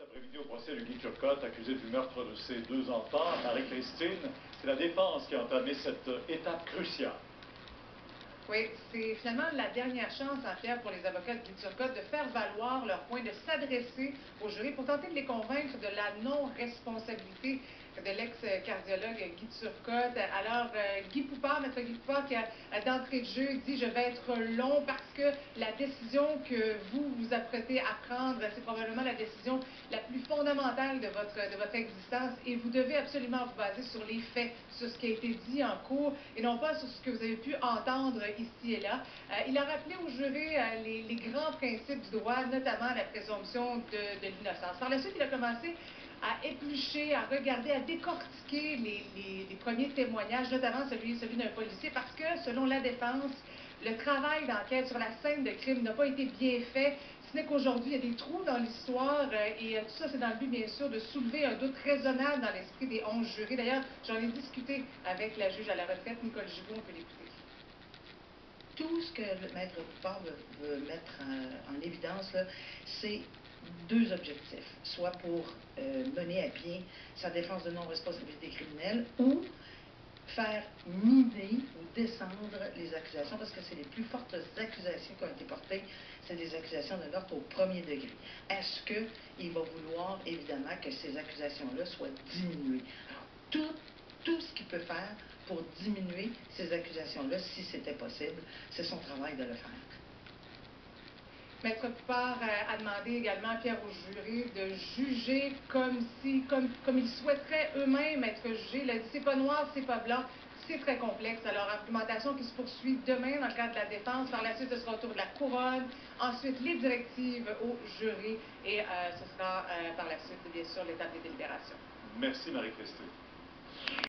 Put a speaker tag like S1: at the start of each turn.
S1: Cet après-midi au procès de Guy Turcotte, accusé du meurtre de ses 2 enfants. Marie-Christine, c'est la défense qui a entamé cette étape cruciale.
S2: Oui, c'est finalement la dernière chance, en fait, pour les avocats de Guy Turcotte de faire valoir leur point, de s'adresser au jury pour tenter de les convaincre de la non-responsabilité de l'ex-cardiologue Guy Turcotte. Alors, maître Guy Poupard, qui a d'entrée de jeu dit « Je vais être long parce que la décision que vous vous apprêtez à prendre, c'est probablement la décision la plus fondamentale de votre existence et vous devez absolument vous baser sur les faits, sur ce qui a été dit en cours et non pas sur ce que vous avez pu entendre ici et là. » Il a rappelé au jury les grands principes du droit, notamment la présomption de l'innocence. Par la suite, il a commencé à éplucher, à regarder, à décortiquer les premiers témoignages, notamment celui d'un policier, parce que, selon la défense, le travail d'enquête sur la scène de crime n'a pas été bien fait. Ce n'est qu'aujourd'hui, il y a des trous dans l'histoire et tout ça, c'est dans le but, bien sûr, de soulever un doute raisonnable dans l'esprit des 11 jurés. D'ailleurs, j'en ai discuté avec la juge à la retraite, Nicole Gibault, on peut l'écouter.
S3: Tout ce que le maître Poupard veut mettre en évidence, c'est 2 objectifs, soit pour mener à bien sa défense de non-responsabilité criminelle ou faire miner ou descendre les accusations, parce que c'est les plus fortes accusations qui ont été portées, c'est des accusations de meurtre au 1er degré. Est-ce qu'il va vouloir, évidemment, que ces accusations-là soient diminuées? Alors, tout ce qu'il peut faire pour diminuer ces accusations-là, si c'était possible, c'est son travail de le faire.
S2: Maître Poupard a demandé également à Pierre au jury de juger comme ils souhaiteraient eux-mêmes être jugés. Il a dit c'est pas noir, c'est pas blanc, c'est très complexe. Alors, argumentation qui se poursuit demain dans le cadre de la défense. Par la suite, ce sera au tour de la couronne. Ensuite, les directives au jury. Et ce sera par la suite, bien sûr, l'étape des délibérations.
S1: Merci Marie-Christine.